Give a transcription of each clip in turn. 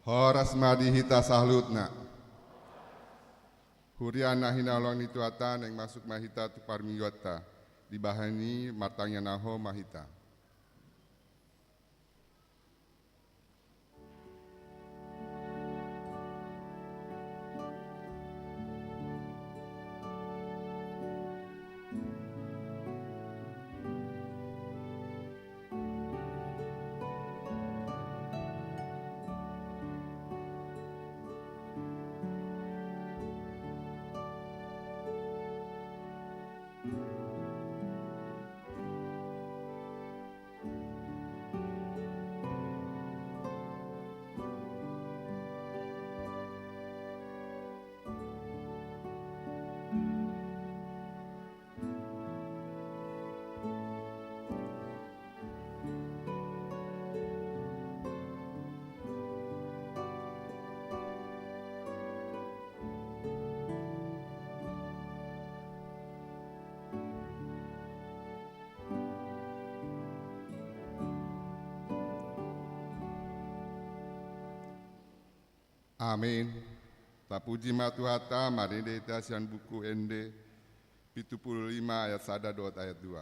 Horas madi hita sahlutna. Huriana hinalong nituatan yang masuk mahita tu parminggota. Dibahani matangnya naho mahita. Amin. Tapuji matuhata marinde tasian buku ende 75 ayat 1 dot ayat 2.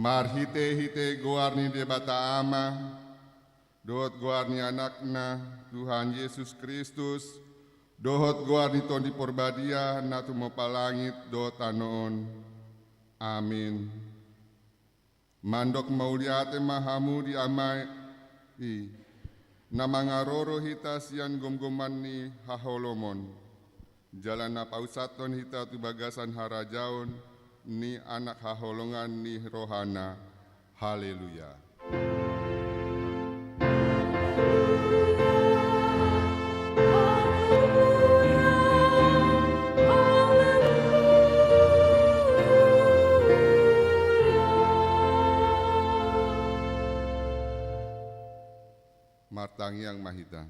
Marhite-hite goarni debata ama, dohot goarni anakna Tuhan Yesus Kristus, dohot goarni ton di porbadia natu mopalangit dohot anoon. Amin. Mandok mauliate mahamu di amai, namangaroro hita sian gomgoman ni haholomon. Jalan napausaton hita tu bagasan harajaon, ni anak haholongan ni rohana. Haleluya. Martangi yang mahita.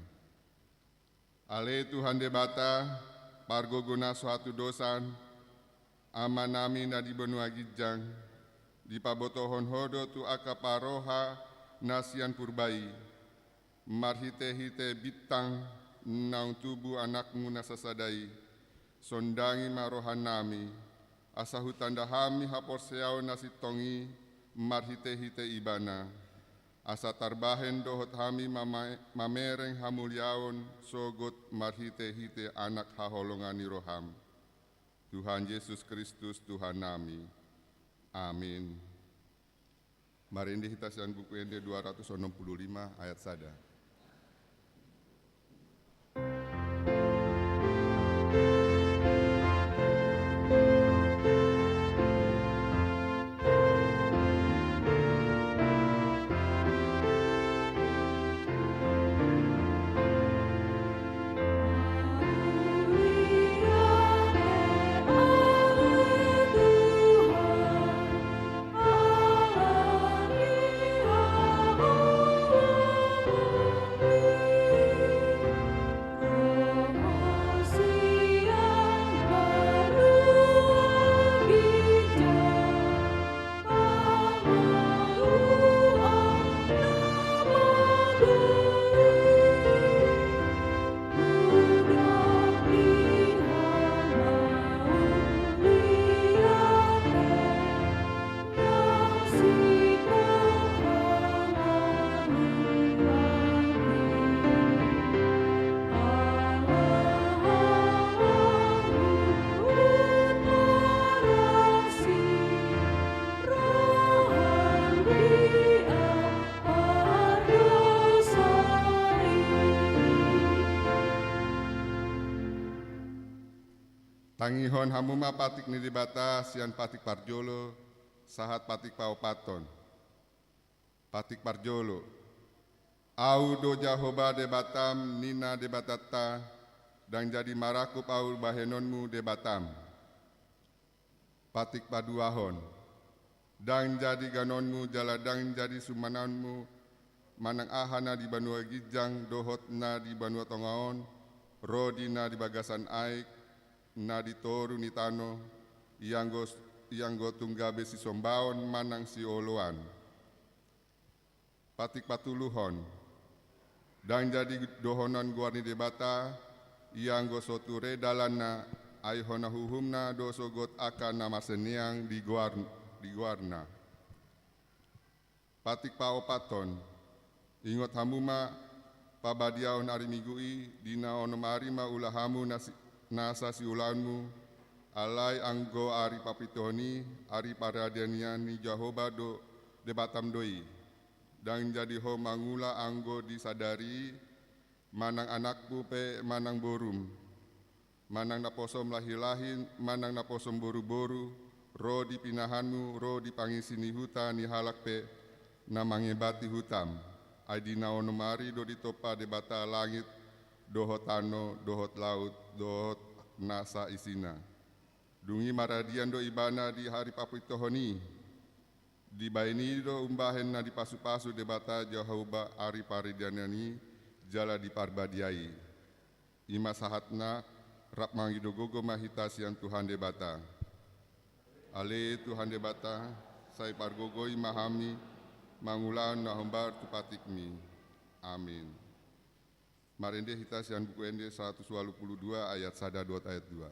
Ale Tuhan debata, pargo guna suatu dosan, amanami na di benua gijang, di pabotohon hodo tu akaparoha nasian purbai, marhite-hite bitang naung tubuh anakmu nasasadai, sondangi marohan nami, asa hutanda hami haporseao nasi tongi, marhite-hite ibana, asa tarbahen dohot hami mamereng hamulyaon sogot marhite-hite anak haholongan ni roham. Tuhan Yesus Kristus Tuhan nami. Amin. Marindi hita sian buku ende 265 ayat sada. Tangihon hamuma patik nilibata sian patik parjolo, sahat patik paopaton. Patik parjolo, au do Jahoba de batam nina de batata, dan jadi maraku paul bahenonmu de batam. Patik paduahon, dan jadi ganonmu jaladang jadi sumananmu, manang ahana di banua gijang, dohotna di banua tongaon, rodina di bagasan aik, na di toru ni tano, yang go tunggabe si sombaon manang si oloan. Patik patuluhon, dan jadi dohonan guarni debata, yang go soture dalana, aihona huhumna doso got akan nama seniang di guarna. Patik paopaton, ingot hamuma pabadiaon ari migui, dina onomarima ulahamu nasa si ulanmu, alai anggo ari papitoni, ari paradeniani Jahoba do debatam doi, dan jadi ho mangula anggo disadari, manang anakku pe manang borum, manang naposom lahi-lahin, manang naposom boru-boru, ro dipinahanmu, ro dipangisini huta ni halak pe namangebati hutam, aidina onomari do ditopa debata langit, dohot tano, dohot laut, dohot nasa isina. Dungi maradian do ibana di hari papitohoni. Di baini do umbahen na di pasu-pasu debata Jahoba ari paridianani jala di parbadiai. Ima sahatna rap mangido gogo mahita siang Tuhan debata. Ale Tuhan debata, sai pargogoi mahami, mangulan na hombar tupatikmi. Amin. Marende hita sian buku ende 122 ayat sada 2 ayat 2.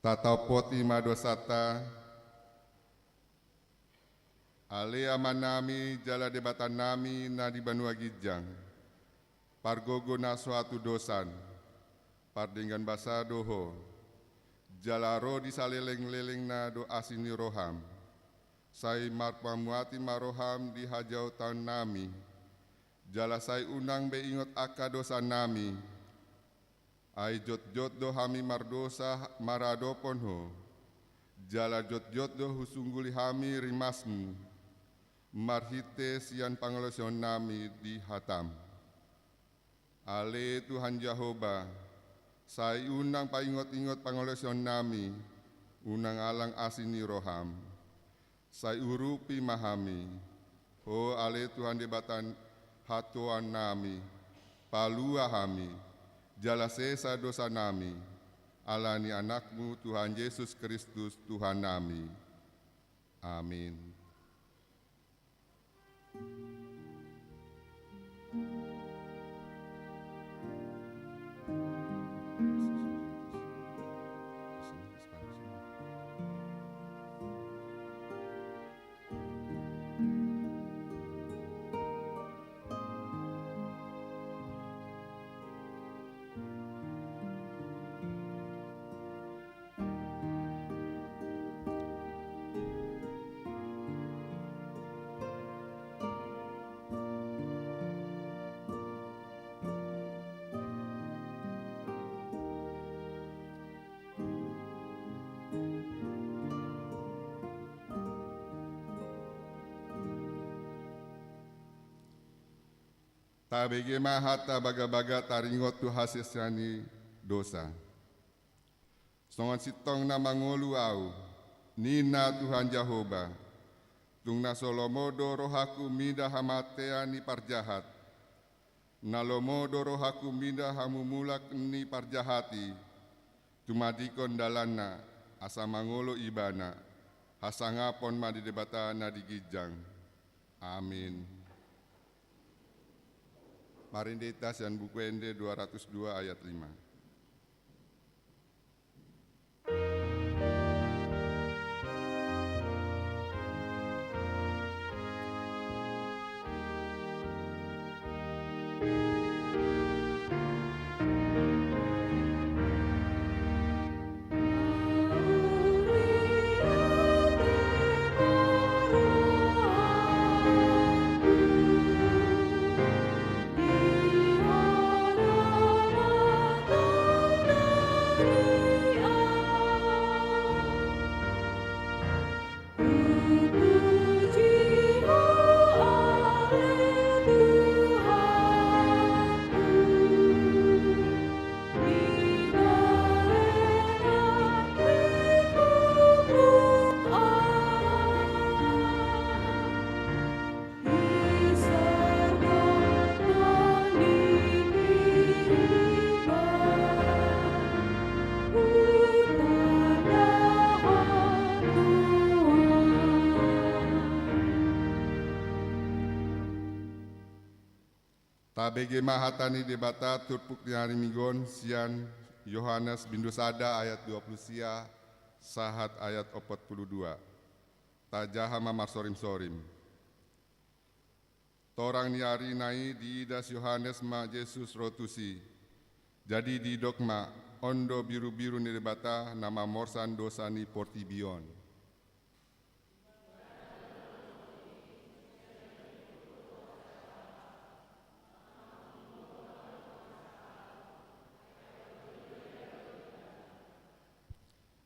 Tatau poti madosata, ale amanami jala debatan nami na di Banua Gijang, pargogo na suatu dosan, pardinggan basa doho, jalaro di saleleng-leleng na do asini roham, sai marpamuati maroham di hajau tahun nami, jala sai unang be ingot aka dosa nami, ai jot-jot do hami mardosa maradopon ho, jala jot-jot do husungguli hami rimasmu, marhite sian pangolosion nami di hatam. Ale Tuhan Jehovah, sai unang paingot-ingot pangolosion nami, unang alang asini roham, sai urupi mahami, ho ale Tuhan debatan hatuan nami, palua hami, jala sesa dosa nami, alani anakmu Tuhan Yesus Kristus Tuhan nami. Amin. Tabege mahata baga-baga taringot tu hasisyani dosa. Songon sitong na mangulu au, nina Tuhan Jehovah, tung na solomodo rohaku mida hamatea ni parjahat, nalomodo rohaku mida hamumulak ni parjahati, tumadikon dalana, asa mangolo ibana, hasangapon madidebata na digijang. Amin. Marinditas dan buku ND 202 ayat 5. Tabege mahatani debata turpuk nyari migon sian Yohanes Bindusada ayat 20 sia sahat ayat 42. Tajaha mamar sorim-sorim. Torang niari nai di idas Yohanes ma Yesus rotusi. Jadi di dogma ondo biru-biru ni debata nama morsan dosani portibion.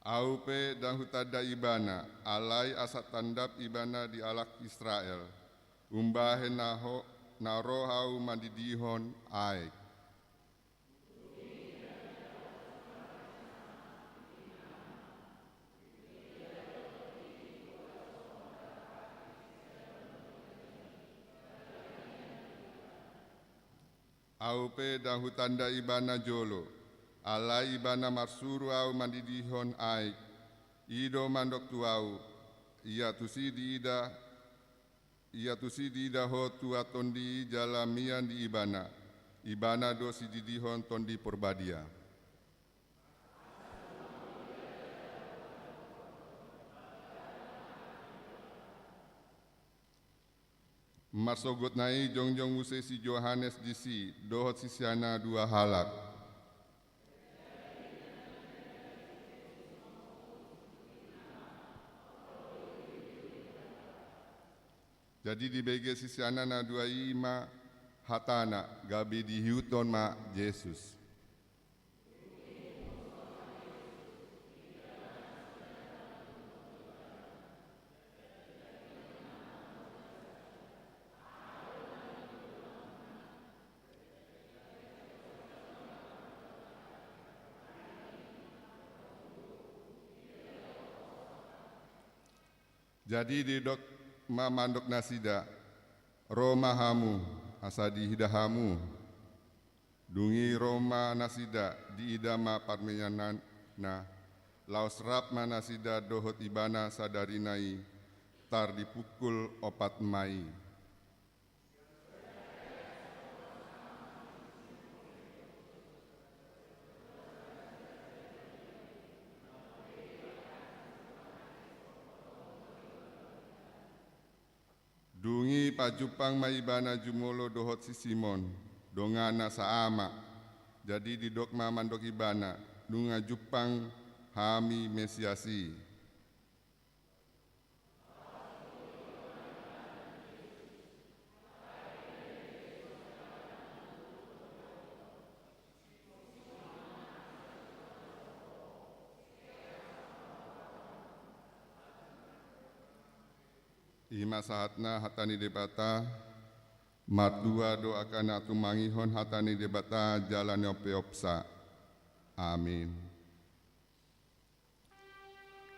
Aupe dan hutada ibana, alai asat tandap ibana di alak Israel, umbahe na rohau mandidihon aik. Aupe dan hutanda ibana jolo, alai ibana marsuru au mandidihon aik, ido mandok tuau, ia tusi di ida ho tua tondi jalamian di ibana dosi didihon tondi porbadia. Marsogot nai jongjong muse si Johannes disi dohot sisiana dua halak. Jadi di BG sisiana na dua ima hatana gabi di hiuton ma Yesus. Jadi di dok mamandok nasida Roma hamu asadi hidahamu dungi Roma nasida di idama parmenyanan na laos rap manasida dohot ibana sadarinai tar dipukul 4 Mai. Dungi pajupang maibana jumolo dohot si Simon dongana saama jadi di dokma mandok ibana dunga jupang hami mesiasi. Ima sahatna hatani debata Mardua doakan atu mangihon hatani debata jalan opeopsa. Amin.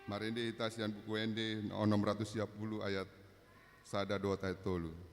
Marende itasian buku ende onom 110 ayat sada 2 ayat 3.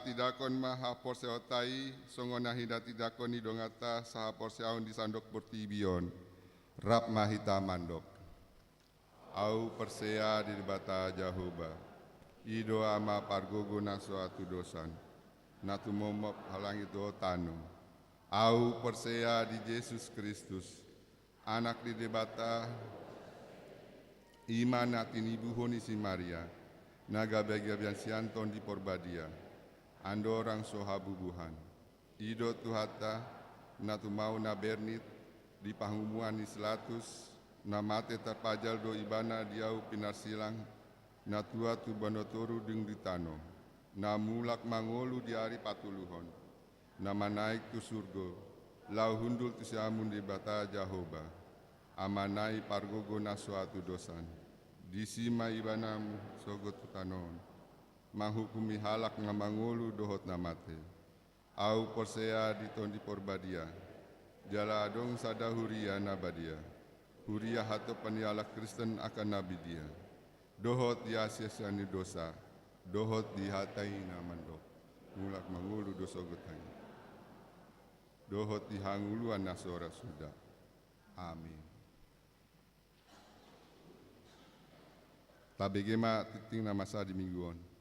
Tidakon maha porseotai songona hida tidakon ni dongata saha porseaun di sandok portibion rap mahita mandok au persea di bata jahuba ido ama pargogo na suatu dosan natu momop halangi do tanu au persea di Yesus Kristus anak di debata iman natinibuhoni si Maria naga bagian sianton di porbadia andorang sohabubuhan ido tuhata natu mau na bernit di pangumuan ni selatus na mate terpajal do ibana diau pinarsilang na tua tu banotoru ding ditano na mulak mangolu di hari patuluhon na manaik tu surgo lau hundul tu siamun di bata Jahoba amanai pargogo na suatu dosan disima ibanamu sogot tutanon manghukumi halak ngamangulu dohot namate au persea ditondi porbadia jala adong sada huria nabadia huria hato paniala Kristen akan nabi dia dohot yasiasani dosa dohot dihatai namandok mulak mangulu dosa gotai dohot dihanguluan nasora sudah. Amin. Tabegema titing nama sa di mingguan.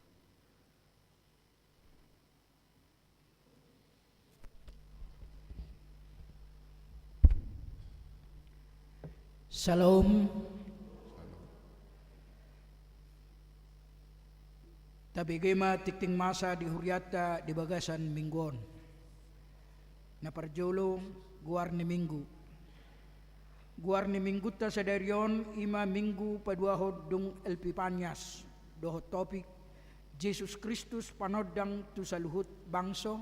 Shalom. Tabigema tikting masa di Huriata di Bagasan Mingguon. Naparjolo guar ni Minggu. Guar ni Minggu ta sadarion ima Minggu paduahod dung LP Panyas. Dohot topik Yesus Kristus panodang tu saluhut bangso,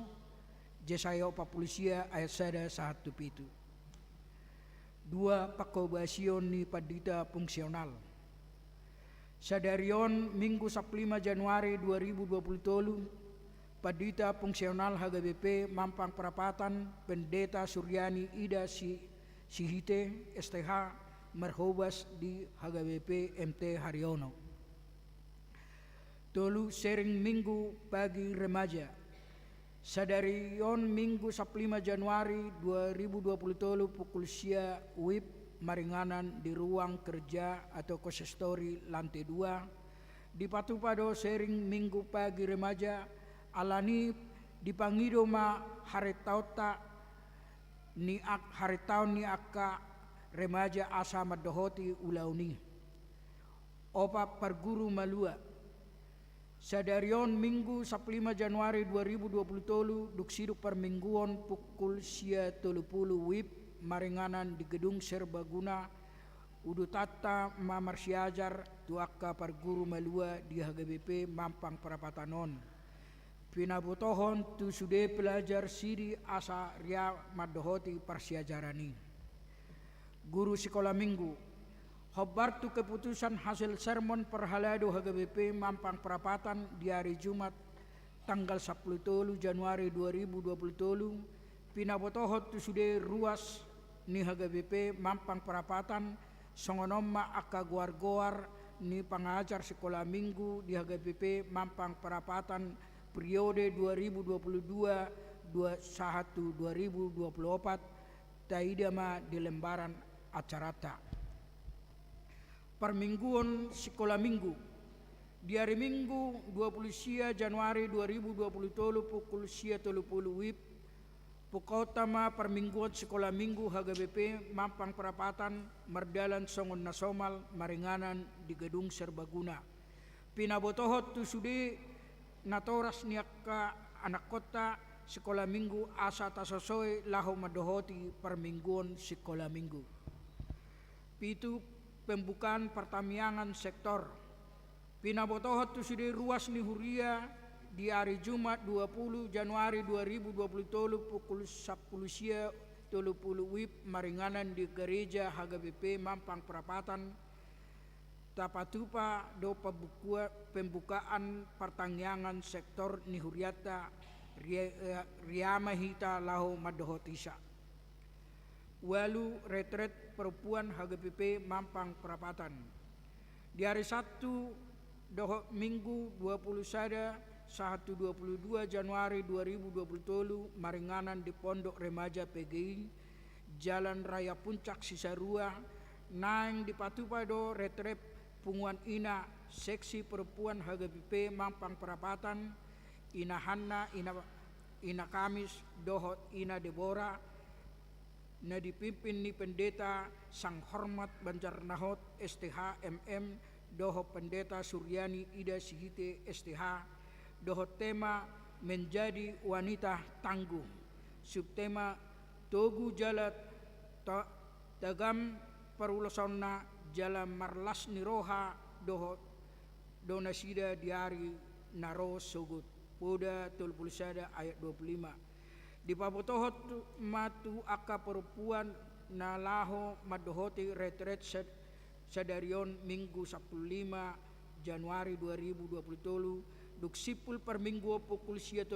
Yesaya 40 ayat 1 2 pakobasion ni padita fungsional. Sadarion Minggu 15 Januari 2023 padita fungsional HGBP Mampang Perapatan Pendeta Suryani Ida Sihite STH Merhobas di HGBP MT Haryono. Tolu sering Minggu pagi remaja. Sadarion Minggu 15 Januari 2023 pukul sia WIB maringanan di ruang kerja atau konsistori lantai 2 di Patupado sering Minggu pagi remaja alani dipangido ma haretauta ni haretau ni aka remaja asa madohoti ulauni opa perguru malua. Sadarion Minggu 15 Januari 2023 duksiduk permingguan pukul sia 30 WIB maringanan di gedung serbaguna udu tata mamar siajar tuaka perguru malua di HGBP Mampang Perapatanon. Pinabutohon tu sude pelajar sidi asa ria madohoti persiajarani. Guru sekolah minggu Hobartu keputusan hasil sermon perhalado HGBP Mampang Perapatan di hari Jumat tanggal 10 Januari 2023 pinabotohot tu sude ruas ni HGBP Mampang Perapatan songonoma aka goar-goar ni pengajar sekolah minggu di HGBP Mampang Perapatan periode 2022-2024 taidama di lembaran acarata. Permingguan sekolah minggu di hari Minggu 20 Januari 2023 pukul 30 WIB Pukotama permingguan sekolah minggu HGBP Mampang Perapatan Merdalan Songon Nasomal maringanan di gedung serbaguna. Pinabotohot tu sudi natoras niaka anak kota sekolah minggu asa tasosoy laho madohoti permingguan sekolah minggu. Pitu pembukaan pertamiangan sektor. Pinabotohot tu sudi ruas ni huria di hari Jumat 20 Januari 2023 pukul 10.30 WIB maringanan di gereja HGBP Mampang Perapatan tapatupa do pembukaan pertaniangan sektor nihuriata riamahita lahu madohotisa walu retret perempuan HGBP Mampang Perapatan di hari Sabtu doho Minggu 22 Januari 2023 maringanan di Pondok Remaja PGI Jalan Raya Puncak Cisarua nang di Patupado Retrep Punguan Ina Seksi Perempuan HGBP Mampang Perapatan Ina Hanna Ina Kamis Dohot Ina Deborah na dipimpin ni Pendeta Sang Hormat Banjarnahot STH MM Dohot Pendeta Suryani Ida Sihite STH Dohot tema menjadi wanita tangguh. Subtema togu jalat tagam perulosonna jalan marlas niroha dohot donasida diari naro sogut. Poda tulpulisada ayat 25. Di pabotohot matu aka perempuan nalaho madohoti retret sadarion Minggu 15 Januari 2023 duksipul perminggu pukul 30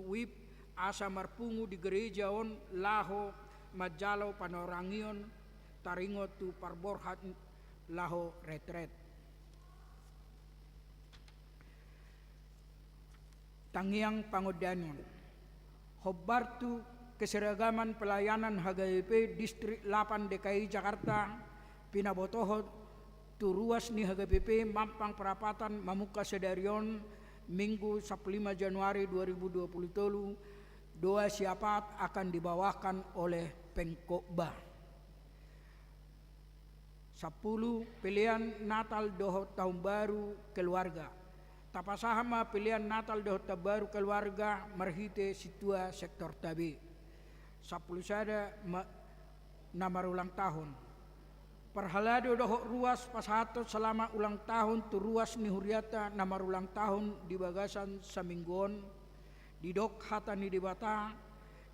WIB asa marpungu di gereja on laho majalo panorangion taringo tu parborhat laho retret. Tangiang Pangodanon Hobartu keseragaman pelayanan HGBP Distrik 8 DKI Jakarta pinabotohot tu ruas ni HGBP Mampang Perapatan mamuka sedarion Minggu 15 Januari 2023 doa siapat akan dibawakan oleh Pengkotbah. 10 pilihan Natal dohot tahun baru keluarga. Tapasahama pilihan Natal dohot tahun baru keluarga marhite situa sektor tabi. 10 sada nama ulang tahun. Parhalado doho ruas pasato selama ulang tahun tu ruas ni huriata namar ulang tahun di bagasan saminggon di dok hata ni di bata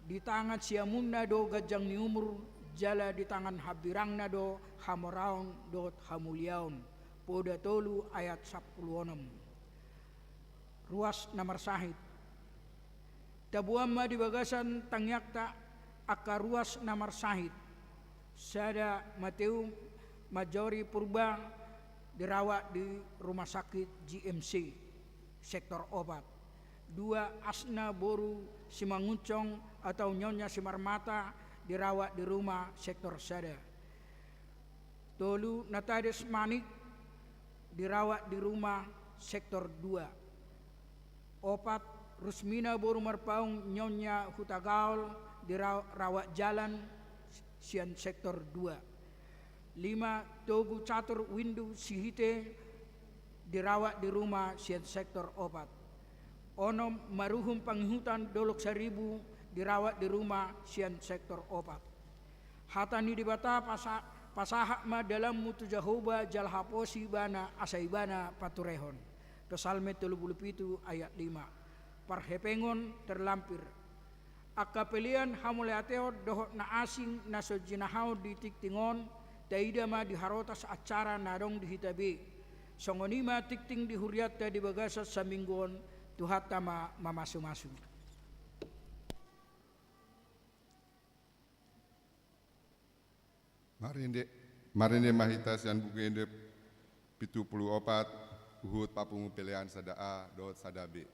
di tangan siamuna do gajang ni umur jala di tangan habirangna do hamoraun do hamuliaun poda tolu ayat 16 ruas namar sahid tabuamma di bagasan tangyakta akka ruas namar sahid sada Mateo Majori Purba dirawat di rumah sakit GMC sektor obat. 2 Asna Boru Simanguncong atau Nyonya Simarmata dirawat di rumah sektor sada. Tolu Natades Manik dirawat di rumah sektor 2. 4 Rusmina Boru Marpaung Nyonya Hutagaul dirawat jalan sian sektor 2. 5 Togu Catur Windu Sihite dirawat di rumah sian sektor obat. Onom Maruhum Panghutan Dolok Seribu dirawat di rumah sian sektor obat. Hatani di bata pasahak ma dalam mutu Jahoba jalhaposi bana asaibana paturehon. Kesalme 37 ayat 5. Parhepengon terlampir. Akapelian hamuleateo dohot na asing na sojinahau di tiktingon taida ma di harotas acara narong di hitabe songonima tikting di huriata di bagasa saminggon tuhata ma mamasu-masu. Marinde mahita sian bukende 74 uhut papungu pilihan sada A dot sada B.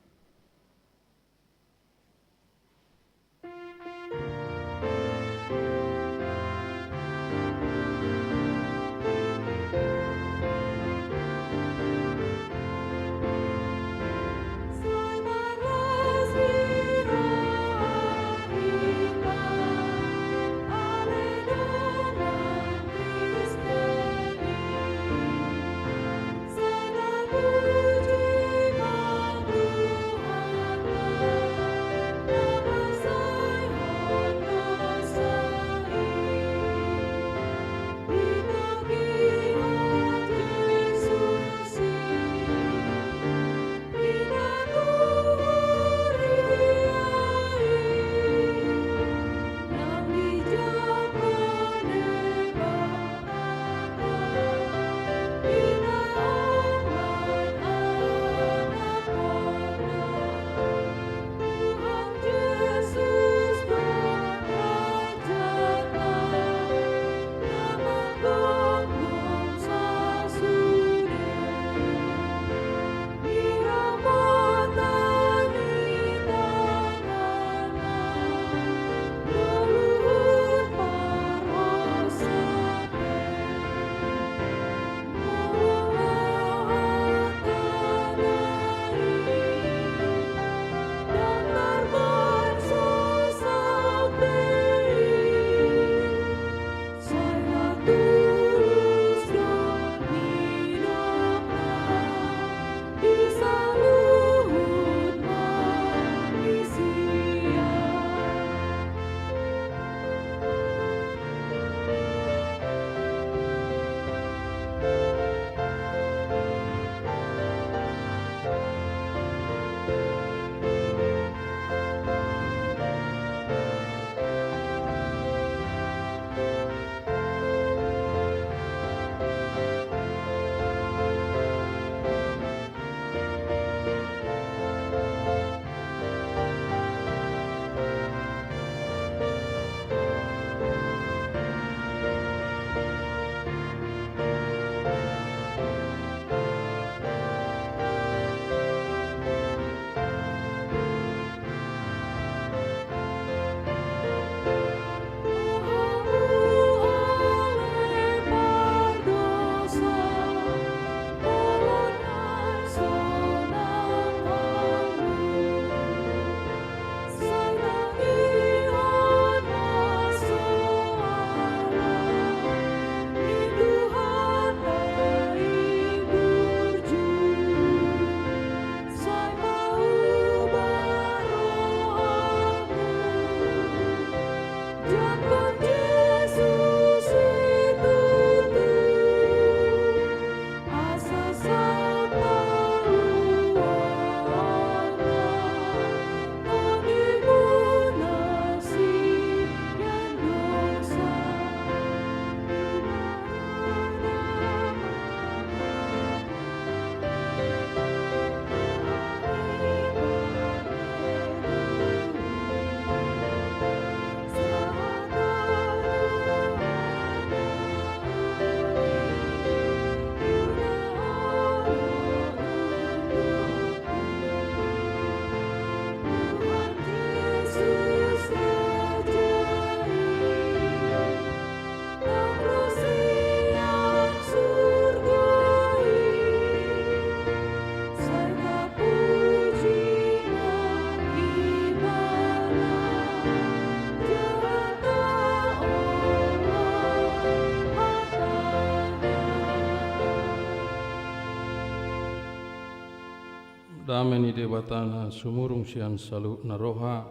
Dameni debatana sumurung sian salu naroha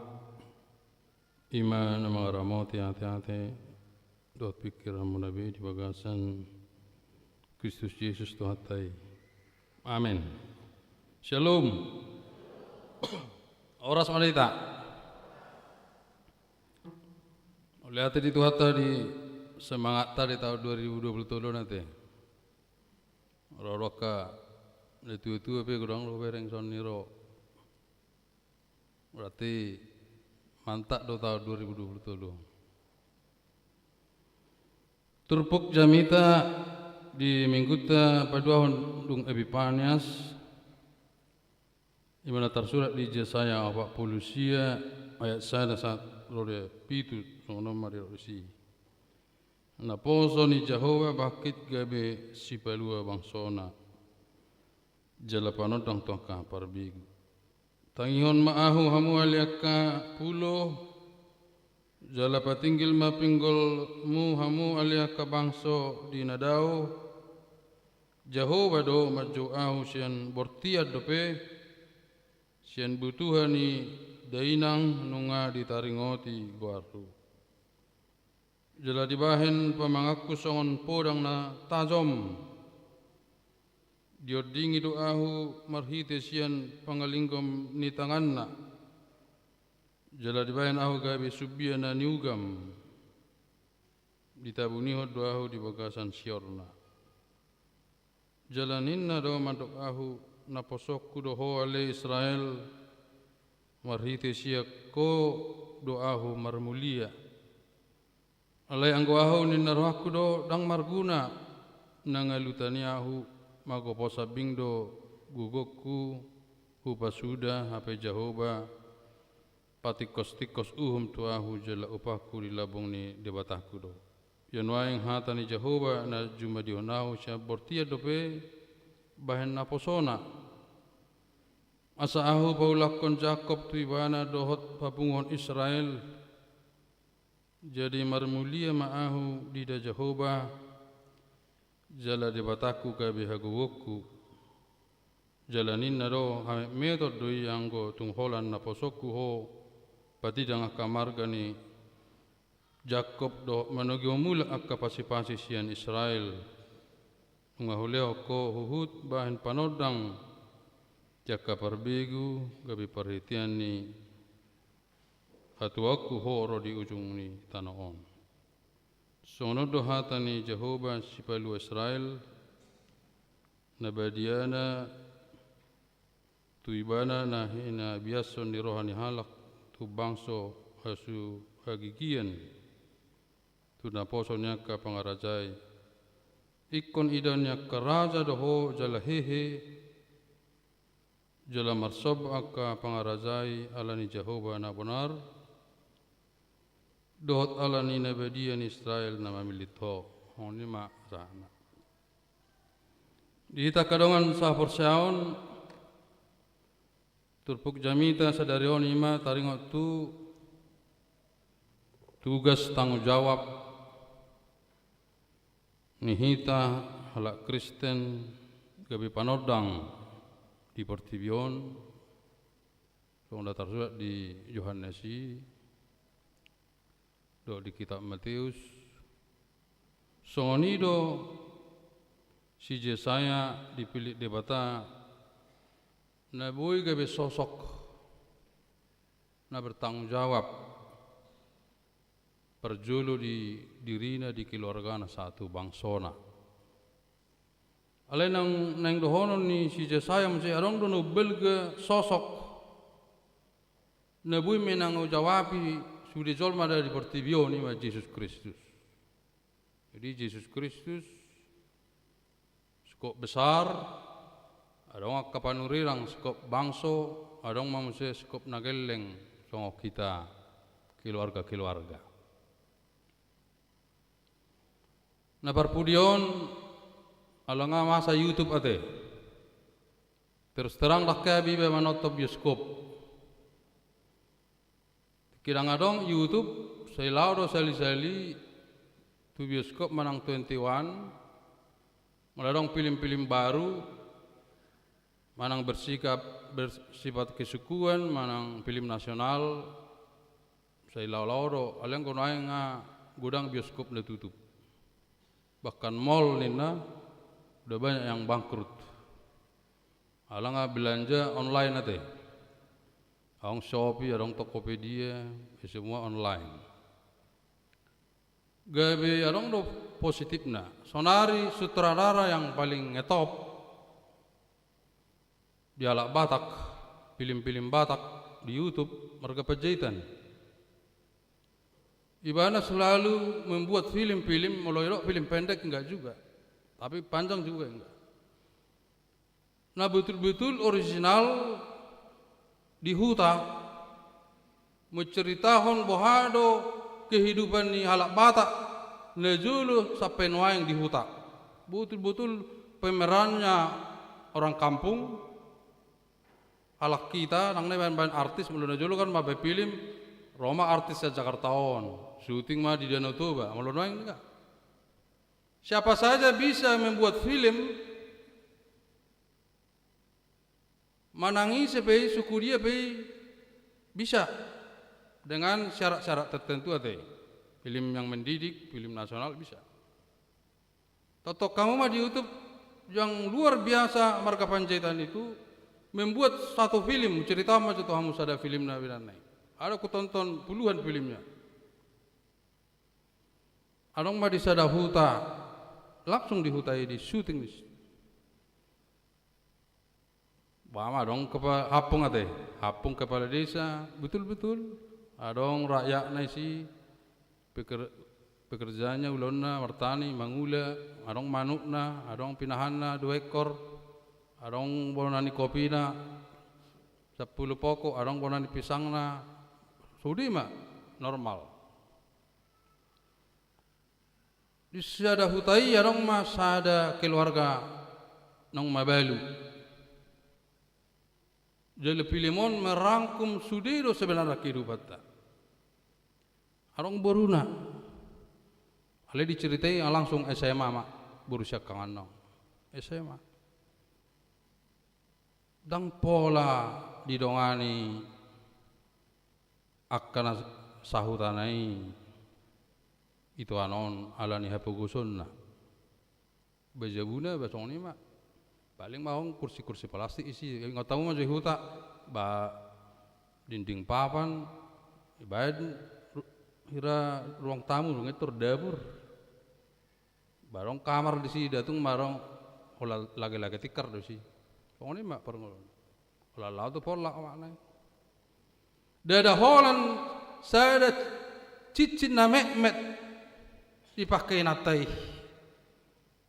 ima na mga ramoti ate-ate dot pikiran mo nabi di bagasan Kristus Yesus Tuhatay. Amen. Shalom. Oras manita. Lihat di Tuhatay di semangat tadi tahun 2023 nanti. Roroka itu apa kurang lo bereng son niro. Berarti mantap do tahun 2023. Turpuk jamita di minggu ta paduahon dung Epifanias di mana tersurat di Yesaya 40 ayat 1 rode pitu sono mari rosi. Na poso ni Jehova bakit gabe si palua bangsona. Jala panodang toka parbigu. Tangihon maahu hamu aliaka pulo. Jala patinggil mapinggol mu hamu aliaka bangso di nadao. Jehova do maju ahu sian bortiad dope. Sian butuhani dainang nunga ditaringoti guaru. Jala dibahen pamangaku songon podang na tajom. Diordingi doahu marhite sian pangalinggom ni tanganna. Jala dibayan ahu gabe subia na niugam. Ditabuniho doahu di bagasan siorna. Jala ninna doa mandok ahu na posokku doho ale Israel. Marhite siak ko doahu marmulia. Alai anggo ahu ninna rohaku do dang marguna. Nangalutani ahu mago posa bingdo gugokku upasuda hape Jehova patikos-tikos tuahu jala upahku di labong ni debatahku do. Yanwaing hata ni Jehova na juma dionahu siya bortia dope bahen na posona. Asa ahu paulakon Jakob tuibana dohot papungon Israel. Jadi marmulia maahu dida Jehova jala debataku kabe haguwokku jalanin nado hame metod doi anggo tungholan na posokku ho patidang akka margani Jakob do manogi mula akka pasi-pasi sian Israel ngahuleo ko huhut bahan panodang jaka parbegu gabi perhatian ni hatuaku horo di ujung ni tanah on. Sono dohatani Jehova si palu Israel nabadiana tuibana na hina biason di rohani halak tu bangso hasu hagigian tu naposonya ka pangarajai ikon idannya ka raja doho jala hehe jala marsob ka pangarajai alani Jehova na benar dohot alani nabadian Israel nama milito honi ma sana dihita kadongan sah persaon turpuk jamita sadarion ima taringot tu tugas tanggung jawab nihita halak Kristen gabi panodang di Pertibion sudah tersurat di Yohanesi do di kitab Matius songonido si Yesaya dipilih debata na boy gabe sosok na bertanggung jawab perjulu di dirina di keluarga na satu bangsona alai nang dohonon ni si Yesaya mesti arong do belga sosok na boy menang jawabi sudah jolma dari Pertibion ni Yesus Kristus. Jadi Yesus Kristus skop besar, adong kapanurirang skop bangso, adong manusia skop nageleng songok kita keluarga-keluarga. Na parpudion alanga masa YouTube ate. Terus terang lakabi be manotop bioskop. Kira ngadong YouTube, saya lau sali-sali tu bioskop manang 21, maladong film-film baru, manang bersifat kesukuan, manang film nasional, saya lau do, aliang kono ay nga gudang bioskop na tutup. Bahkan mall nina udah banyak yang bangkrut. Alang nga belanja online ate. Ang Shopee, ang Tokopedia, semua online. Gabi arong do positif na. Sonari sutradara yang paling ngetop dialak Batak, film-film Batak di YouTube mereka pejahitan. Ibana selalu membuat film-film, meloyok film pendek enggak juga, tapi panjang juga enggak. Nah betul-betul original di huta menceritakan bohado kehidupan ni halak Batak nejulu sampai nuaing di huta. Betul-betul pemerannya orang kampung, halak kita, nang ban artis mulu nejulu kan mabe film Roma artis Jakartaon, syuting mah di Danau Toba, mulu nuaing enggak. Siapa saja bisa membuat film, manangi sebagai suku dia bisa dengan syarat-syarat tertentu ada. Film yang mendidik, film nasional bisa. Toto kamu mah di YouTube yang luar biasa marga Panjaitan itu membuat satu film cerita macam tu hamus ada film Nabi dan naik. Ada aku tonton puluhan filmnya. Adong mah di sada huta, langsung di huta di syuting di. Bama dong hapung ate, hapung kepala desa, betul-betul. Adong rakyat nasi pekerjaannya ulonna martani mangula, adong manukna, adong pinahanna 2 ekor, adong bonani kopina 10 pokok, adong bonani pisangna, sudi mah normal. Di sada hutai adong mah sada keluarga nong mabalu. Jadi Filemon merangkum sudiro sebenarnya kehidupan tak. Arong boruna, ale diceritai langsung SMA mak berusia kangen nong SMA. Dang pola didongani akan sahutanai itu anon alani hapugusunna. Bejabuna basong ni mak. Paling mau kursi-kursi plastik isi, nggak tahu mah huta, dinding papan, ibarat kira ruang tamu, ngetor dapur, barong kamar di sini datung barong, lagi-lagi tikar di sini, pokoknya mak perlu, lalu tu pola maknanya. Dada Holland, saya ada cicin met dipakai natai,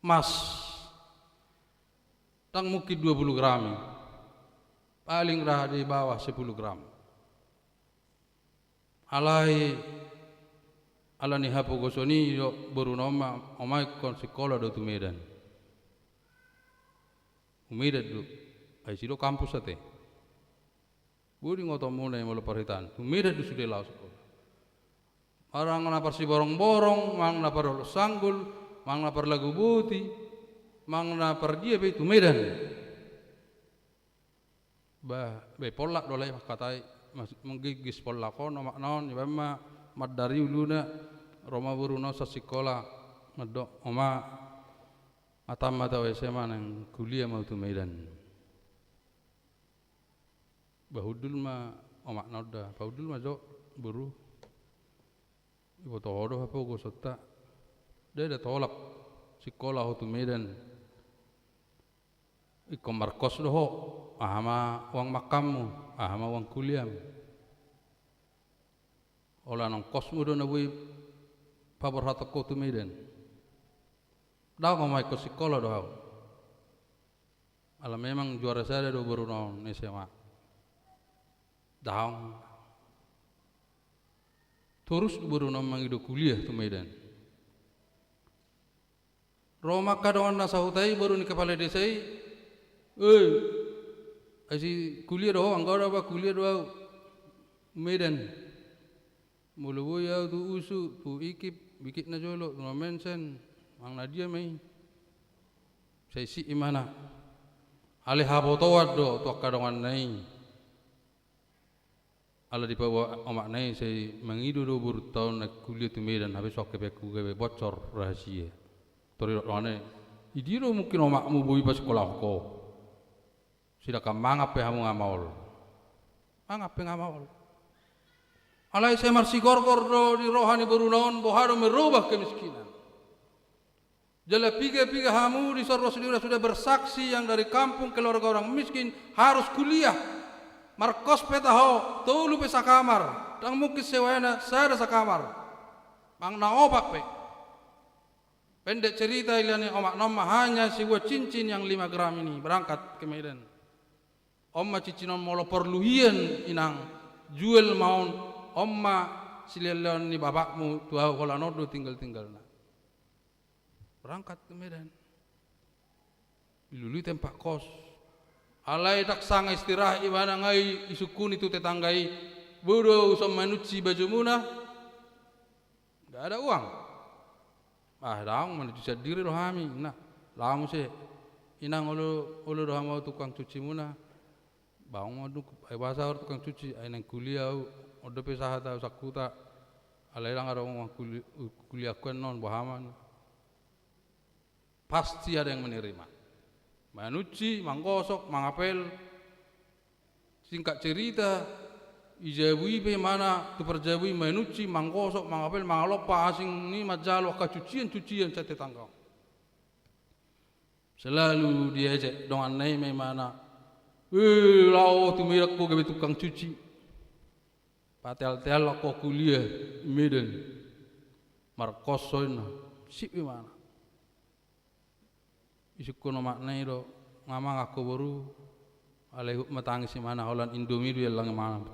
mas. Tang mungkin 20 gram, paling rah di bawah 10 gram. Alani hapo gosoni yo berunoma omai kon sekolah do tu Medan. Medan dulu, ai silo kampus ate. Budi ngotomo na molo paritan. Tu Medan du sudah laos sekolah. Orang napar si borong-borong, mang napar sanggul, mang napar lagu buti. Mangna pergi be itu Medan. Be polak dolai katai menggigis polak kono maknaon ya ma madari uluna Roma buruno sa sekolah medok oma atam mata SMA nang kuliah mau tu Medan. Bahudul ma oma noda, bahudul ma jo buru. Ibu todo apa go sota. Dia ada tolak sekolah tu Medan. Iko markos doho, ahama uang makammu, ahama uang kuliah. Olah nong kosmu do nawi pabor hatako tu Medan. Dah ngomai ko sekolah doho. Alam memang juara saya do baru non SMA. Dah. Terus baru non mangido kuliah tu Medan. Roma kadongan nasahutai baru ni kepala desa asi kuliah doh, angkau apa kuliah doh Medan. Mulu ya tu usu, tu ikip, bikit na jolo, tu mensen, ang nadia mai. Saya si imana. Ale habotowat do tua kadongan nai. Ala di bawah omak nai saya mengidu 20 tahun nak kuliah tu Medan habis sok kebeku kebe bocor rahasia. Tori rone idiro mungkin omakmu bui pas sekolah ko. Sidakan mangap pe hamu ngamaul. Mangap pe ngamaul. Alai saya marsi gor-gor do di rohani berunaon bohado merubah kemiskinan. Jala piga-piga hamu di sorwa sudah bersaksi yang dari kampung keluarga orang miskin harus kuliah. Markos petaho tolu pe sakamar, dang mukis sewena sada sakamar. Mang na opak pe. Pendek cerita iliani omak nomma hanya sebuah cincin yang 5 gram ini berangkat ke Medan. Omma cicinon molo perluhian inang jual maun omma sileleon ni bapakmu tuah kolanodo tinggal-tinggalna. Berangkat ke Medan. Ilului tempat kos. Alai tak sanga istirahat ibana ngai isukun itu tetanggai bodo usam manuci baju muna. Enggak ada uang. Daang mana cuci diri roh kami. Nah, lamu se inang ulu roh mau tukang cuci muna. Bang mau bahasa orang tukang cuci ai nang kuliah odo pesah ta sakuta. Alai lang ada uang kuliah kun non bahaman. Pasti ada yang menerima. Manuci, manggosok, mangapel. Singkat cerita, ijabui pe mana tu perjabui manuci, manggosok, mangapel, mangalopa asing ni majalo ka cucian sa tetangga. Selalu diajak dengan nai me mana. Lau tu mirak ko gabe tukang cuci. Patel-tel ko kuliah Medan. Markosoina sip mana. Isukun maknai do ngamang aku baru alehuk matangis mana holan Indomie do yang mana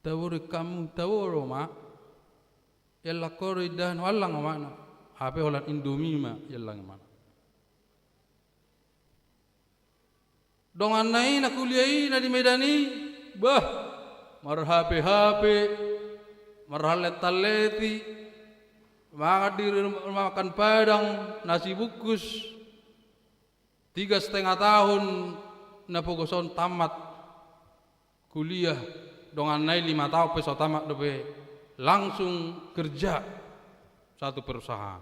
tawur kamu tawur mak yalla kori dan wallang mana HP holan Indomie ma yalla mana dongan nai nak kuliah na di Medani bah mar HP mar halet-haleti makan padang, nasi bungkus 3,5 tahun na pogoson tamat kuliah dengan nai 5 tahun peso tamat dope langsung kerja satu perusahaan.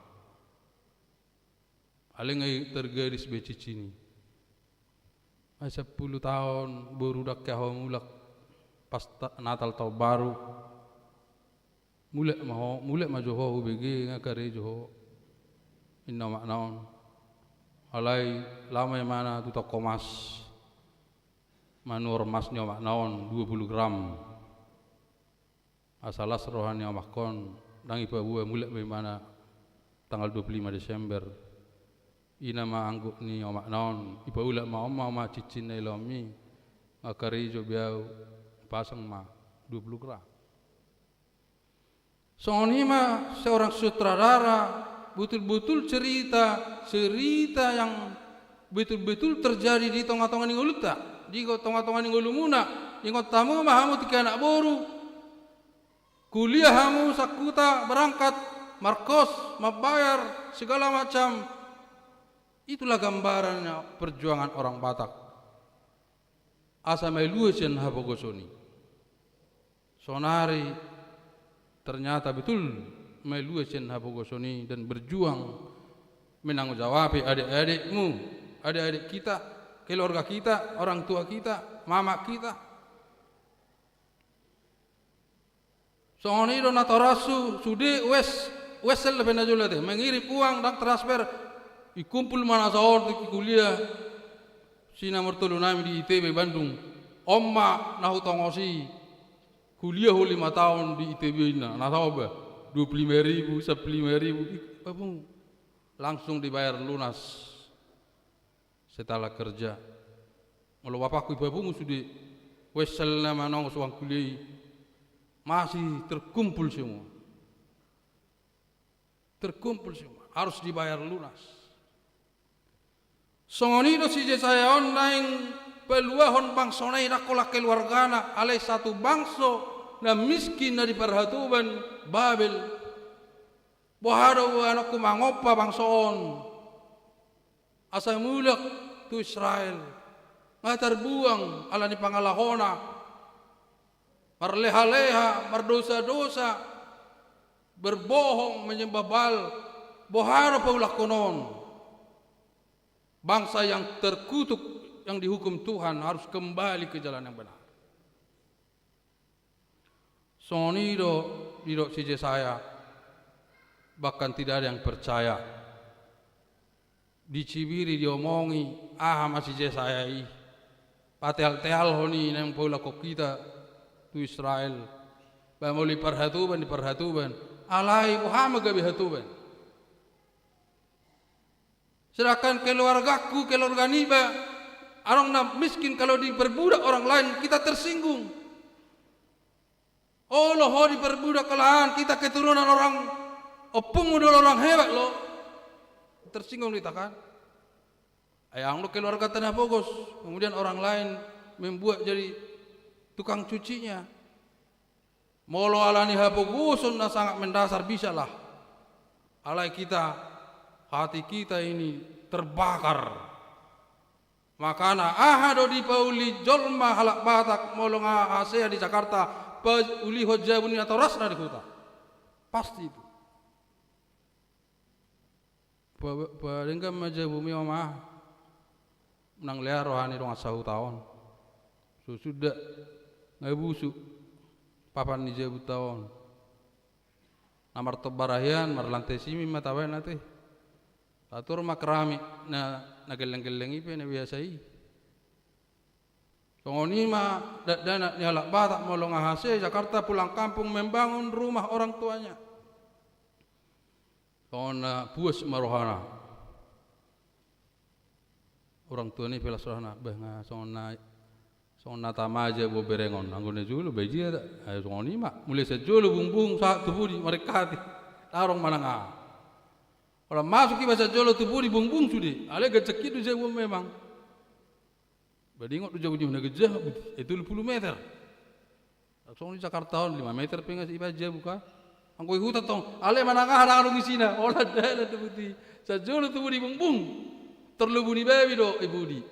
Paling ai tergaris becicini. 10 tahun baru dak mulak pas Natal tahun baru. Mulai mah Johor BG ngakari Johor inna maknaon alai lama mana tu toko mas manur masnya maknaon 20 gram asalas rohani makon dang ipa buah mulai mana tanggal 25 Desember ina ma angguk ni maknaon ipa ulak ma oma cicin nai lomi ngakari jo biau pasang ma 20 gram. Soalnya mah seorang sutradara betul-betul cerita yang betul-betul terjadi di tengah-tengah ninggul tak, di tengah-tengah ninggul muna, yang tamu mah hamu tiga anak boru, kuliah hamu sakuta berangkat, markos, membayar segala macam, itulah gambarannya perjuangan orang Batak. Asa meluasan habogosoni, sonari. Ternyata betul meluasan habogosoni dan berjuang menanggung jawab adik-adikmu, adik-adik kita, keluarga kita, orang tua kita, mama kita. Soalnya itu natarasu sudah wesel lebih najula deh, mengirim uang dan transfer, ikumpul mana sahur di kuliah, sina mertulu nami di ITB Bandung, omma nahu tongosi. Kuliah 5 tahun di ITB ini, nah tahu apa? 25.000, 15.000, langsung dibayar lunas setelah kerja. Kalau bapakku ibu sudah wesel nama nong uang kuliah masih terkumpul semua, harus dibayar lunas. Songoni do si saya online peluahon bangsa nai rakola keluargana alai satu bangso na miskin na di perhatuban Babel bohado anakku mangopa bangsoon asa mulak tu Israel. Nga terbuang ala ni pangalahona. Marleha-leha, mardosa-dosa, berbohong, menyembah Baal, bohara paulah konon. Bangsa yang terkutuk, yang dihukum Tuhan harus kembali ke jalan yang benar. Sonido didok si saya, bahkan tidak ada yang percaya. Di Cibiri diomongi, masih saya i. Patel-tel honi nang paula kok kita tu Israel. Bamoli perhatuban di perhatuban. Alai Muhammad gabi hatuban. Sedangkan keluargaku, keluarga niba, orang miskin kalau diperbudak orang lain kita tersinggung. Oh loh diperbudak kelahan kita keturunan orang opung udah orang hebat loh. Tersinggung kita kan. Ayang lo keluarga tanah bogos, kemudian orang lain membuat jadi tukang cucinya. Molo alani hapogusun na sangat mendasar bisa lah. Alai kita, hati kita ini terbakar. Makana ahado di pauli jolma halak batak molo ngahasea di Jakarta pa uli hojabuni atau rasna di kota. Pasti itu. Padengkam maja bumi omah nang lea rohani dong asahu tahun. Sudah ngabusuk papan ni jabu tahun. Namar tobarahian mar lantai simi matawen nate. Atur makrami na geleng-geleng ipe na biasai. Songoni ma dana ni halak batak molong ahase Jakarta pulang kampung membangun rumah orang tuanya. Songona puas marohana. Orang tua ni pela sohana bah songona tamaja bo berengon anggone julu beji ada. Songoni ma mulai sejulu bumbung sa tubudi mereka ti tarong mananga. Kalau masuk ke bahasa Jolo tubuh di bungbung sudah, ale gecek itu jauh memang. Badingot tu jauh nak gejah, itu 10 meter. Langsung di Jakarta 5 meter pengas ibadah buka. Angkoi hutan tong, ale mana ngah ada orang isina, olah dah tu putih. Sejolo tubuh di bungbung, terlubu ni babi do ibu di.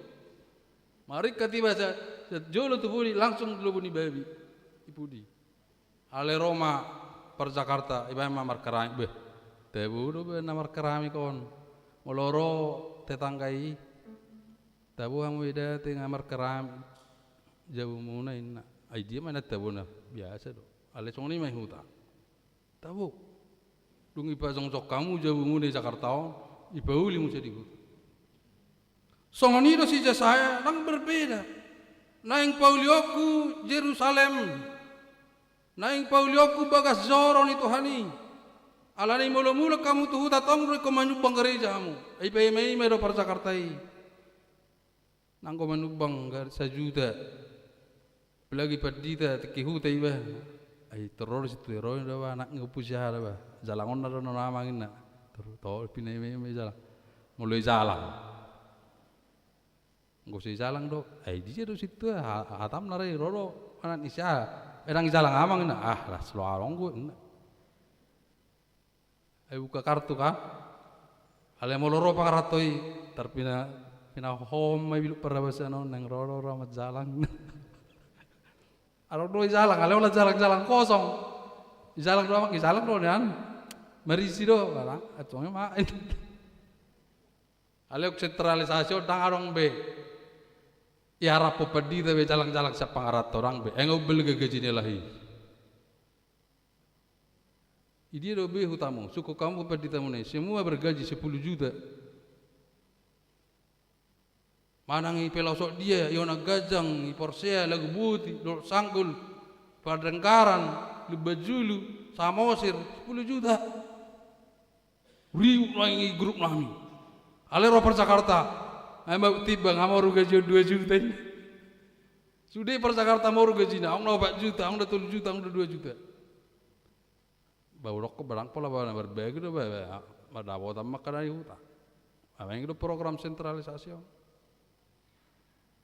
Mari ketiba sejolo tubuh di langsung terlubu ni babi ibu di. Ale Roma per Jakarta ibadah mamar kerai beh. Tebu do namar kerami kon moloro tetanggai tabu hamu ida te ngamar keram jauh muna inna ai dia mana tabu na biasa do ale songni mai huta tabu dungi pasong sok kamu jauh muna Jakarta ibauli mu jadi huta songoni do si saya nang berbeda naing paulioku Jerusalem naing paulioku bagas zoron itu hani alani mula-mula kamu tuh datang ke manubang gereja kamu. Ai do per Jakarta i. Nang ko manubang sajuta. Pelagi padita tekihuta iba. Ai teroris itu roy da anak ngupusya da ba. Jalangon na no namangin na. Terus pinai me jalan. Mulai jalan. Nggo si jalan do. Ai dia do situ hatam nare roro anak isya. Erang jalan amang na. Lah selorong go. Ay buka kartu ka ale moloro pangaratoi terpina home may biluk parabasa no nang roro ramat jalang aro do jalang ale ola jalang kosong jalang do nan marisi do kala atong ma ale sentralisasi dang arong be ya rapo pedi be jalang sa pangarato orang be engau bel gagajine lahi Dia do be hutamu, suku kamu pada tamu ni semua bergaji 10 juta. Manangi pelosok dia, iona gajang, porsea lagu buti, dol sanggul, padangkaran, lebajulu, samosir 10 juta. Riu lagi grup nami. Ale roper Jakarta, ama tiba ngamaru gaji 2 juta. Sudah per Jakarta mau gaji na, ang 4 juta, ang 3 juta, ang 2 juta. Bau rokok barang pola barang berbagi do pada awal tamak kadai huta. Ameng do program sentralisasi.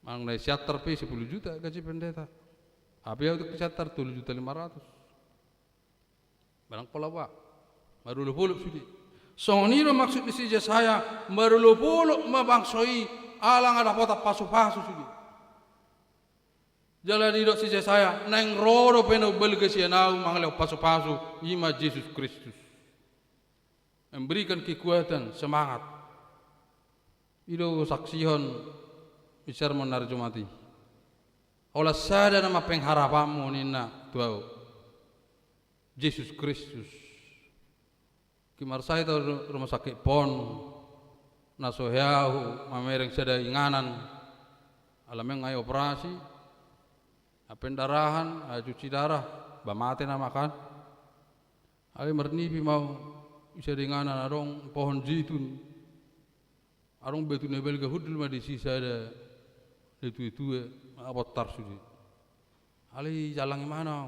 Mang nai syatar pe 10 juta gaji pendeta. Apa yang untuk syatar 7.500. Barang pola ba. Marulu puluk sudi. Songoni do maksud isi saya marulu puluk mabangsoi alang ada pota pasu-pasu sugi. Jalan di dok si saya neng rodo peno belge sianau mangaleu pasu-pasu ima Yesus Kristus. Memberikan kekuatan, semangat. Itu saksihan isar menarjumati. Olah sada nama pengharapanmu nina tuau Yesus Kristus. Kimar saya tahu rumah sakit pon nasoheau mamereng sada inganan alameng ay operasi pendarahan cuci darah bamate na makan ali mernipi mau isa inganan arong pohon jitun arong betu nebel ga hudul ma di sisa ada itu abot tar suji ali jalangi mana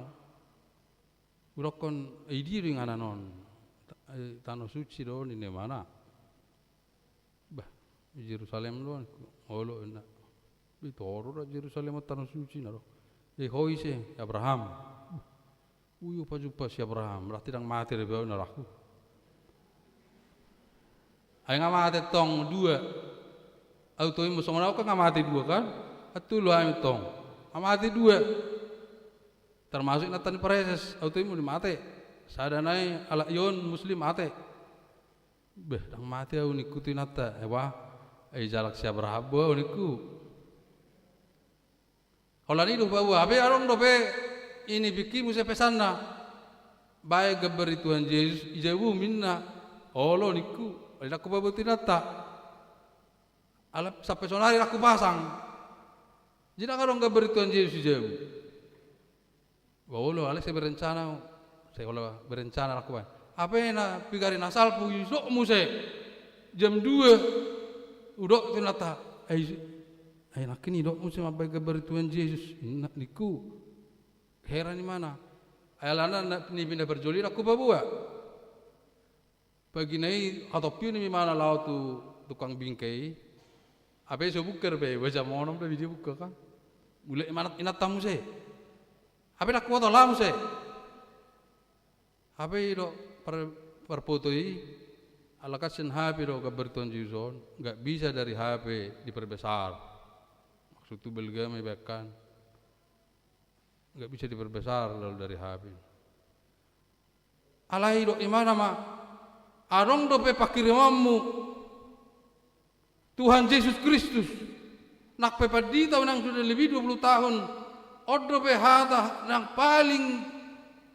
urokon idi inganan non tanah suci don ini mana bah Jerusalem don olo enak bitoro da Jerusalem tanah suci naro hoise Abraham uyu pajupa si Abraham berarti dang mati re bau naraku ay nga mati tong dua auto imo songona ka nga mati dua kan atu lo ay tong mati dua termasuk natan preses auto imo di mati sadanai ala yon muslim mati beh dang mati au nikuti nata wah ay jalak si Abraham bau niku olah ni dope abe arong dope ini biki musa pesanna bae geberi Tuhan Yesus ijabu minna olo niku ala ku babu tinata ala sampai sonari aku pasang jina karong geberi Tuhan Yesus ijabu olo ala saya berencana aku apa na pigari nasal pu yusok muse jam 2 udok tinata ay nakini dok musim apa geberi Tuhan Yesus niku heran di mana ayalana ni pindah berjoli aku babua pagi nai atau piu ni mana lau tu tukang bingkai apa so buker be baca monom be video buka kan mulai mana inat tamu se apa nak kuat lam se apa do per foto ala kasen HP do geberi Tuhan Yesus enggak bisa dari HP diperbesar maksud tu belga mebekan enggak bisa diperbesar lalu dari HP alai do imana ma arong do pe pakirimamu Tuhan Yesus Kristus nak pe padita nang sudah lebih 20 tahun odo pe hata nang paling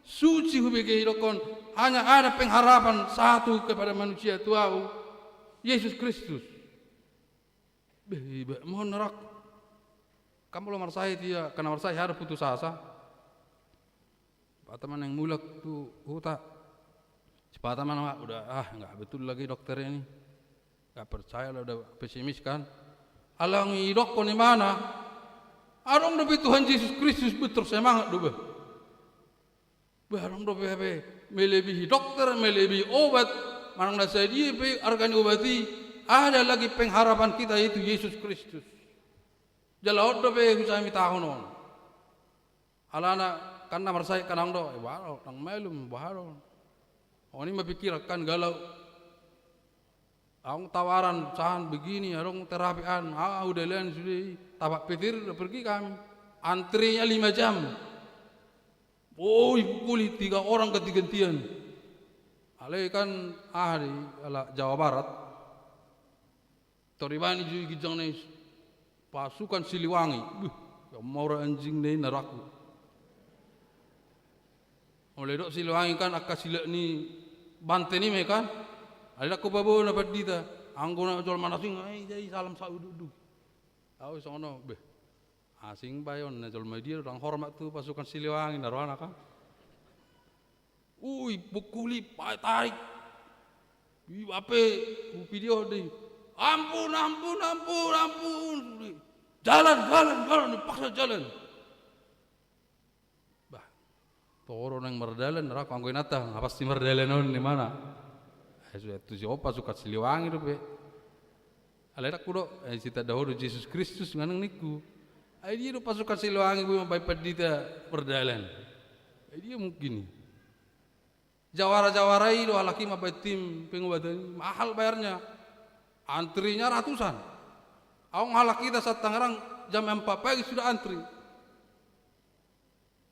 suci hubege hidokon hanya ada pengharapan satu kepada manusia tuau Yesus Kristus beh mohon nerak kamu lo marsai dia karena marsai harus putus asa teman yang mulak tu huta cepat teman udah nggak betul lagi dokter ini nggak percaya lah udah pesimis kan alang idok di mana arong dobe Tuhan Yesus Kristus betul semangat dobe arong dobe melebihi dokter melebihi obat manang nasa dia pe argani obati ada lagi pengharapan kita yaitu Yesus Kristus jalaud do be husami tahonon alana karena marsai kanang do waro nang melum baharo oni mapikirakan galau ang tawaran sahan begini arong terapian udah lian sudah tapak petir udah pergi kami antrinya 5 jam kulit 3 orang ganti-gantian alai kan di ala Jawa Barat toribani juga gijang nih pasukan Siliwangi mau anjing nih neraku oleh dok Siliwangi kan akasila ni bante ni mereka ada aku bawa na perdita anggona jual manasing jadi salam saudu tahu sono asing bayon na jual media orang hormat tu pasukan Siliwangi narwana kan pukuli tarik apa video deh ampun jalan dipaksa jalan toro nang merdalan neraka anggo nata pasti merdalan di mana tu si opa suka Siliwangi do be alera kudo cita dahulu Yesus Kristus nganang niku ai dia do pasukan Siliwangi bu mai padita merdalan ai dia mungkin jawara-jawara itu alaki mabai tim pengobatan mahal bayarnya antrinya ratusan Awang halak kita saat Tangerang jam 4 pagi sudah antri.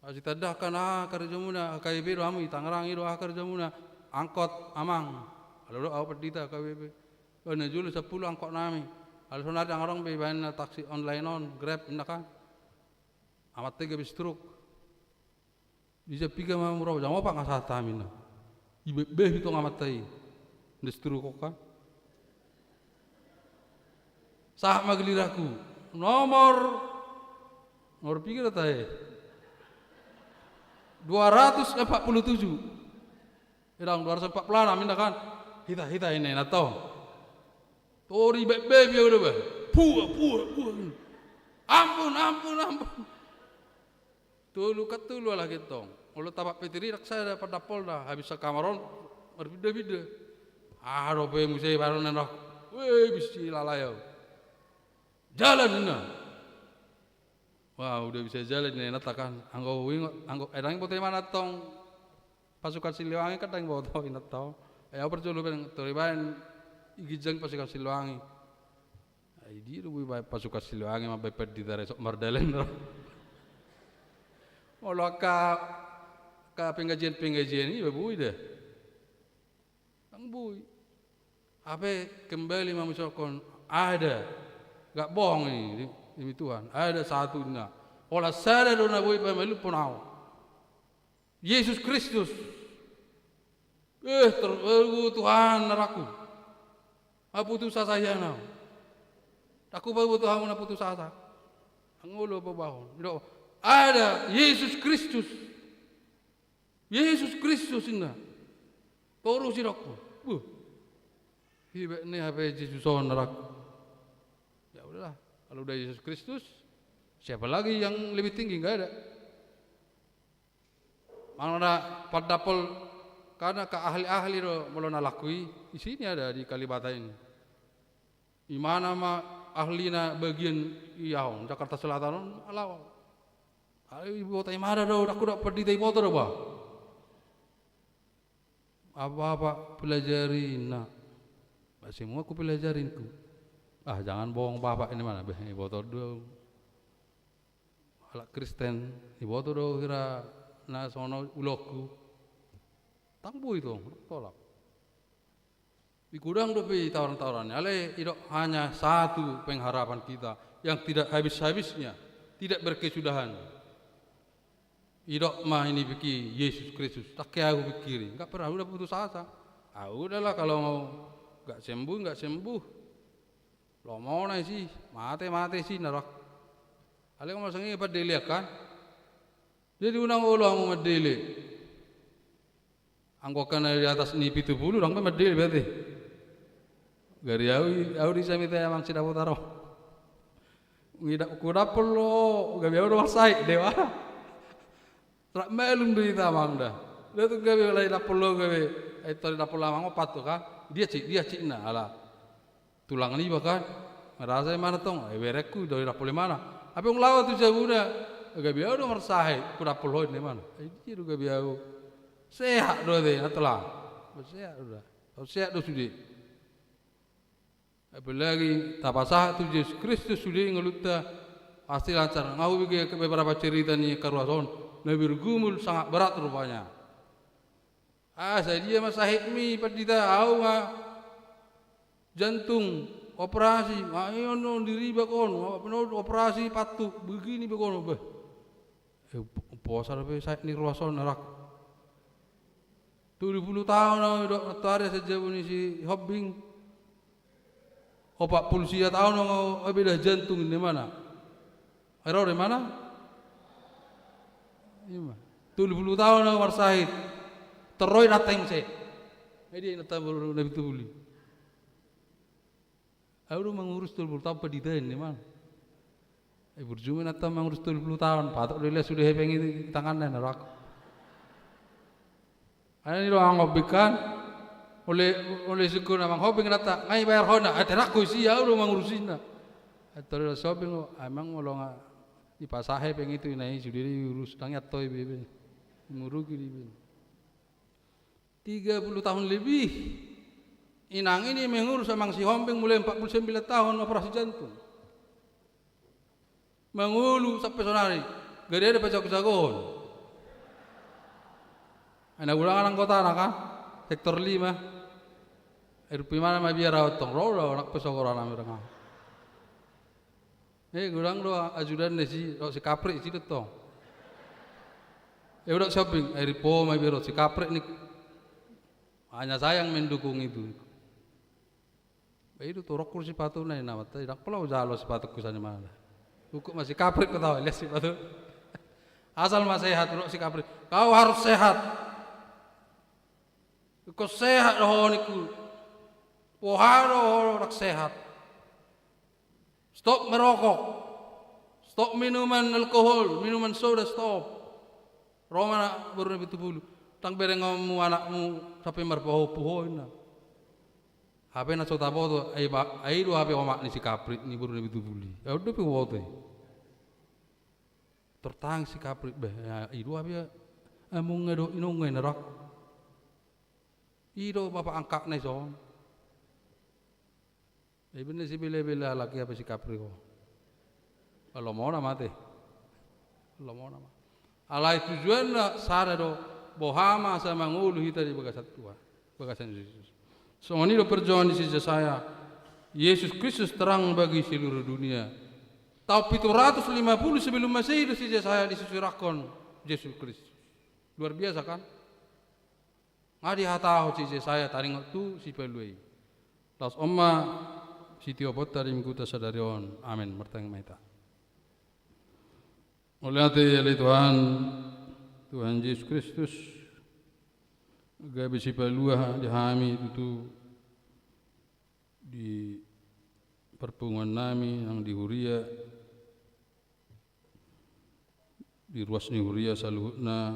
Kita dah kana kerja muna KBB rami Tangerang itu kerja muna angkot amang. Lalu awak perdita KBB. Kena julu 10 angkot nami. Kalau sonar Tangerang beban taksi online on Grab nak. Amat tega bistruk. Bisa piga mamurau jangan apa ngasah tamina. Ibe itu ngamat tai. Bistruk kok. Sah mageliraku. Nomor pikir tai. 247. Irang 240 amin kan. Hita ini nato. Tori bebe dia udah. Puah. Ampun. Tulu katulu lah gitu. Kalau tapak petiri rak saya pada polda habis kamaron berbeda. Robe musai baru nendok. Weh bisi lalayau. Jalan ini. Wah udah bisa jalan nih natakan. Anggo edang bote mana tong pasukan Siliwangi kan tang boto inat tau. Perculu ben toriban igijang pasukan Siliwangi. Di rubu pasukan Siliwangi mah bepet di tare sok mardalen. Olo ka pengajian ini bebui deh. Tang bui. Apa kembali mamusokon ada. Gak bohong ini demi Tuhan. Ada satunya. Olah sada dona bui pemelu punau. Yesus Kristus. Terbaru Tuhan naraku. Putus asa saya nau. Aku baru Tuhan na putus asa. Angulo babahon. Ada Yesus Kristus. Yesus Kristus ini. Toru sirokku. Hibe ni apa Yesus on naraku. Ya udahlah. Kalau udah Yesus Kristus, siapa lagi yang lebih tinggi? Enggak ada. Mana padapol karena ke ahli-ahli melona lakui di sini ada di Kalibata ini. Di mana mah ahlina bagian Iau Jakarta Selatan alawal. Ibu tanya mana dah? Aku dah pergi dari motor dah. Apa pelajari nak? Semua aku pelajarin ku. Jangan bohong bapak ini mana? Botol dua. Alak Kristen, botol dua kira na sono ulokku. Tangbu itu, tolak. Di gudang dopi tawaran-tawarannya. Ale itu hanya satu pengharapan kita yang tidak habis-habisnya, tidak berkesudahan. Idok mah ini pikir Yesus Kristus. Tak kayak aku pikirin. Enggak pernah udah putus asa. Udahlah kalau mau enggak sembuh. Lo mau naik sih, mati sih narak. Ale kamu sengi apa dilihat kan? Jadi unang ulo mau medeli. Anggokan dari atas ni 70 orang medeli berarti. Gari au di sami teh amang sida potaro. Ngidak kuda perlu, gabi au rumah sai dewa. Tak melum di tamang dah. Dia tu gabi lain dak perlu gabi. Itu dak perlu amang opat tu kan. Dia cik na ala. Tulang ni bahkan merasa mana tong? Bereku dari dak perlu mana. Apa yang lawan tu jabuda. Gabi au rumah sai kuda perlu ni mana. Itu gabi au. Sehat doa deh, natalah. Sehat sudah. Sehat doa sudah. Apalagi tapasah tu Yesus Kristus sudah ngeluta pasti lancar. Ngau bagi beberapa cerita ni karuason. Nabi bergumul sangat berat rupanya. Saya dia masa hikmi pada tahu jantung operasi. Ayo diri bakon, operasi patu begini bakon. Puasa lebih saya ni karuason nerak. 20 tahun dok ada sejauh ini si Hobbing. 40 tahun ngau beda jantung di mana? Error di mana? 20 tahun ngau marsahid. Teroi datang se. Ini nata baru nabi tu buli. Aku mengurus 20 tahun pendidikan di mana? Berjumpa nata mengurus 20 tahun. Patok dia sudah pengen tangan dan nerak. Ini lo anggobikan oleh suku namang hobi nata ngai bayar hona aterak ko siya lo mangurusin na atau sobi lo amang mo lo nga ipasahe peng itu nai sudiri urus dangyat toy bebe murugi bebe 30 tahun lebih inang ini mengurus amang si hombeng mulai 49 tahun operasi jantung mangulu sampai sonari. Gede ada pecah-pecahon. Ana ulangan anggota kan? Sektor 5. Rupi mana mah biar rawat tong rola nak pesokoran mereka. Gurang doa ajudan si kaprik si tong. Udah shopping, po mah biar si kaprik nih. Hanya saya yang mendukung itu. Itu turok kursi sepatu nih nama. Tidak perlu jalo sepatu kusanya mana. Hukum masih kaprik ketawa lihat sepatu. Asal masih sehat turok si kaprik. Kau harus sehat. Kau sehat loh niku. Poharo rak sehat. Stop merokok. Stop minuman alkohol, minuman soda stop. Roma baru nabi tubulu. Tang bereng ngamu anakmu sampai marpoho-pohoin na. Hape na sota boto ai do hape omak ni si kaprit ni baru nabi tubuli. Ya udah pi wote. Tertang si kaprit beh ido hape amung ngado inong nerak. Ido bapak angkat na so. Bener si bela-bela laki apa si kaprit ko. Kalau mau nama teh. Kalau mau nama. Alai tujuan na sada do bohama sama ngulu hita di bagasan tua, bagasan Yesus. So ini do perjuangan di sisi saya. Yesus Kristus terang bagi seluruh dunia. Tahun 750 sebelum Masehi di sisi saya disusurakan Yesus Kristus. Luar biasa kan? Ngadi hataho sisi saya taring tu si pelui. Las omma si tiopot dari minggu sadarion. Amin. Merteng maita. Oleh oleh Tuhan Yesus Kristus gabe si palua dihami itu di perpungan nami yang di Huria di ruas ni Huria saluhna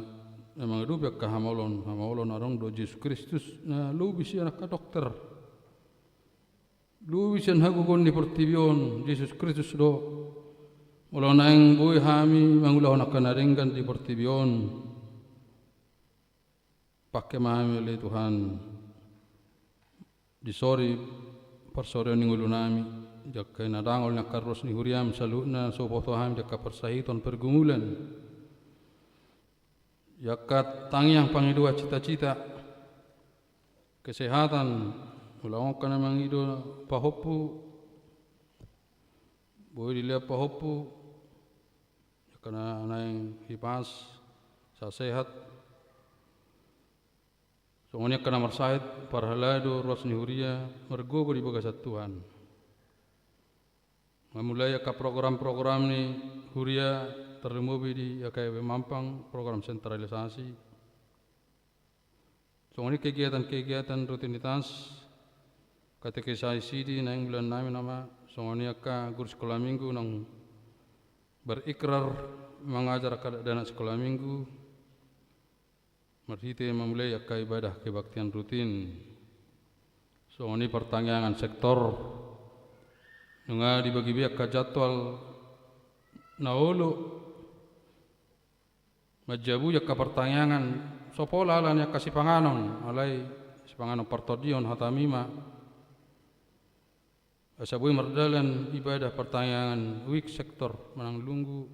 memang itu biak hamalon arong do Yesus Kristus na lu bisa anak dokter lu bisa hagugon di pertibion Yesus Kristus do Walau naeng boy hami mangulah nak kenaringkan di pertibion pakai mami oleh Tuhan di sore persorian ngulu nami jaka nadangol nak karros ni huriam saluna so foto ham jaka persahiton pergumulan jaka tangiang pangidua cita-cita kesehatan ulang kana mangido pahopu boy dilihat pahopu karena naing hipas sa sehat soalnya kena marsait parhalado ruas ni Huria mergogo di bagasat Tuhan memulai ka program-program ni Huria terlemobi di KW Mampang program sentralisasi soalnya kegiatan-kegiatan rutinitas katekisasi di naing bulan nami nama soalnya ka guru sekolah minggu nang berikrar mengajar dana sekolah minggu merhite memulai ibadah kebaktian rutin so ini pertanyaan sektor nga dibagi biak ka jadwal naolo majabu ya ka pertanyaan sopola lan ya kasih panganon alai sipanganon partodion hatamima Asabui merdalan ibadah pertanyaan week sektor Manang Lunggu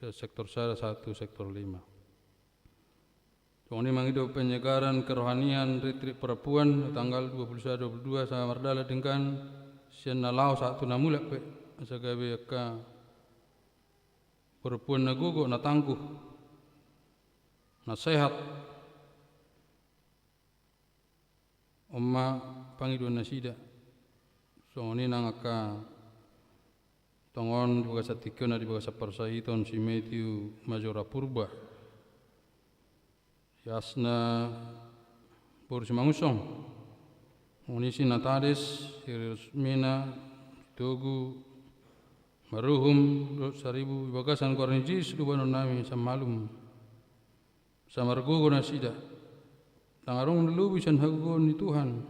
sektor 1 sektor 5. Soalnya mengido penyegaran kerohanian retreat perempuan tanggal 21-22 sama merdala dengan sianalau satu namulak pe asagabe ka perempuan nagugo na tangguh na sehat omma pangido nasida so ini nangaka tongon di bagasa tikona di bagasa persahiton si Matthew Majora Purba yasna por si mangusong ini si Natades Hirusmina Togu Maruhum 1000 bagasan kornijis lubanon nami samalum samargogo nasida tangarong lubi san hagugon ni Tuhan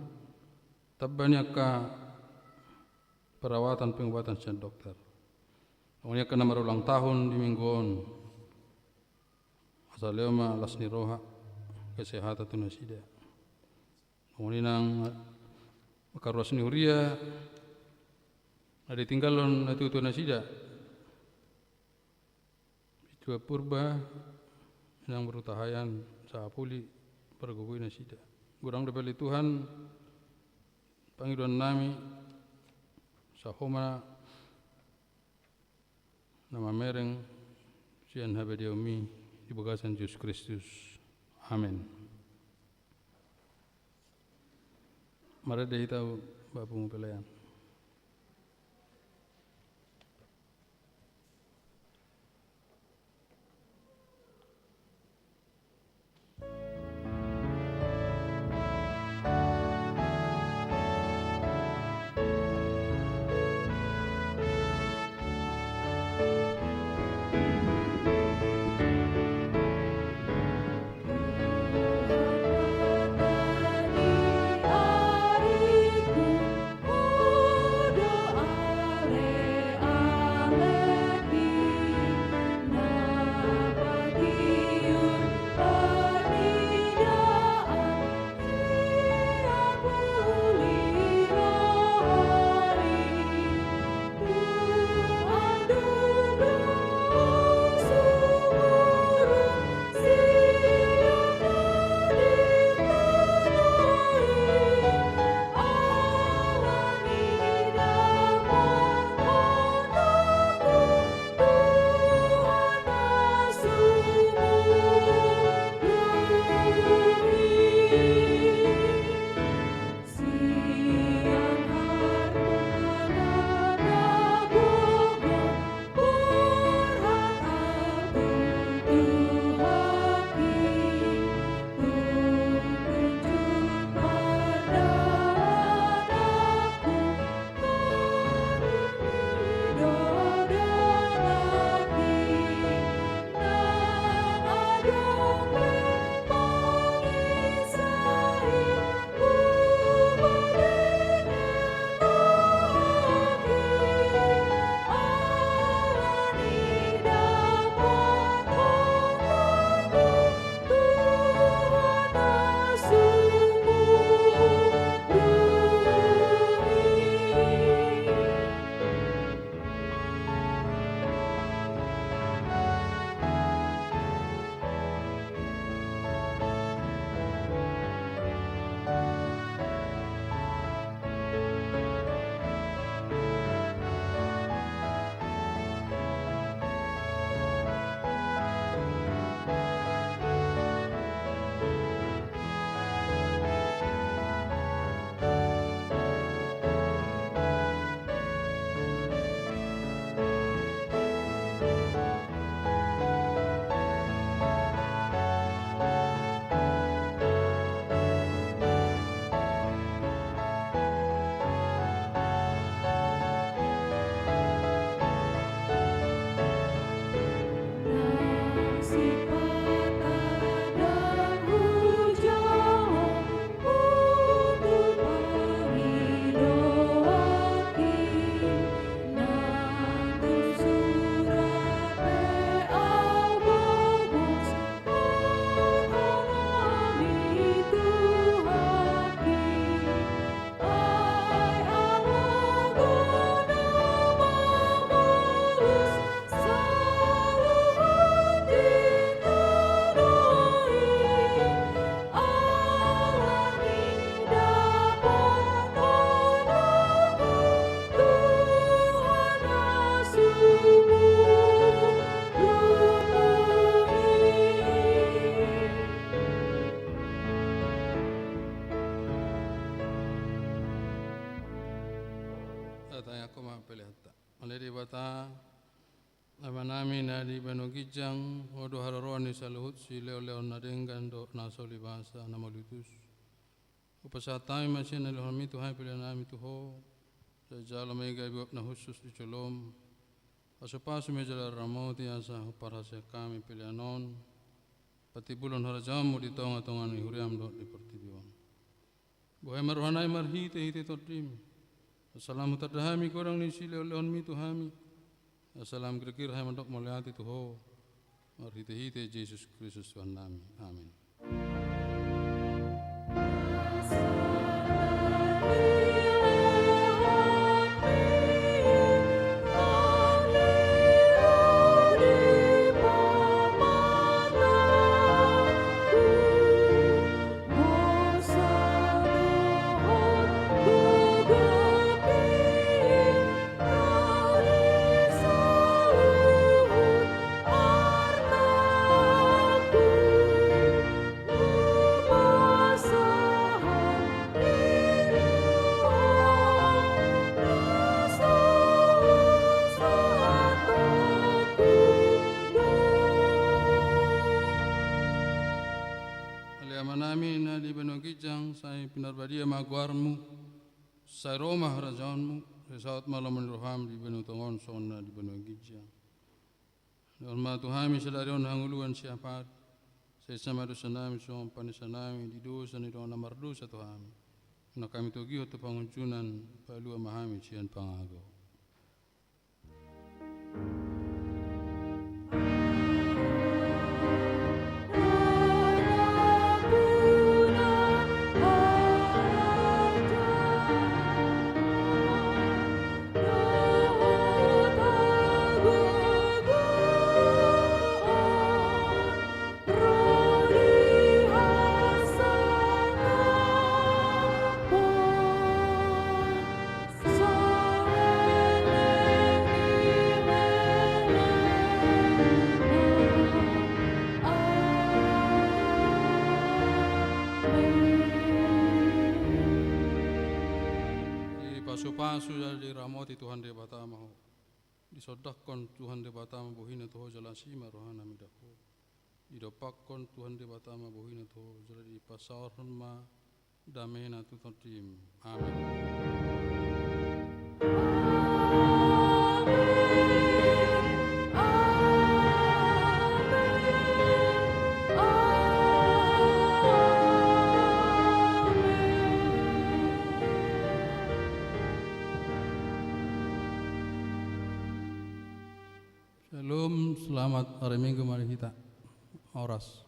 tabbanya ka perawatan pengobatan si dokter. Kemudian kena berulang tahun di mingguan. Asal lema lasni roha kesehatan tu nasida. Kemudian nang karwas ni Huria ada tinggalon itu tu nasida. Tua purba yang berutahayan saapuli pergugui nasida. Gurang dapeli Tuhan panggilan nami sahoma nama mereng sian habediomi di bagasan Yesus Kristus. Amin. Mari deh tahu bapu pelayan. Amanami na di banogijang odo hararoan ni saluhut si leo nadenggan do nasoli bahasa namalutus. Upasatami masih na lohami Tuhan pilihan nami Tuho. Sejala mega ibu na khusus di colom. Asupasu mejala ramoti asa parasa kami pilihanon. Pati bulan harajamu di tonga-tonga ni huriam do di pertibion. Bohai maruhanai marhite hite todrim. Assalamu tadahami korang ni si leo mi Tuhami. Assalam kira-kira hai mandok melihat itu ho. Marhite-hite Yesus Kristus Tuhan nami. Amin. manami na di Benua Kijang, saya pinarbadia maguarmu, saya Roma rajaanmu, saya saat malam roham di Benua Tongon sona di Benua Kijang. Norma Tuhami sedarion hanguluan siapa, saya sama dosanami soal panisanami di dosa ni doa nomor dosa Tuhami. Na kami togi tu panguncunan palua mahami cian pangago. Pasu dari ramoti Tuhan de batama ho disodakon Tuhan de batama bohina to jalan sima rohana midako didopakon Tuhan de batama bohina to jalan di pasar ma damena tu tim amin. Shalom, selamat hari Minggu mari kita oras.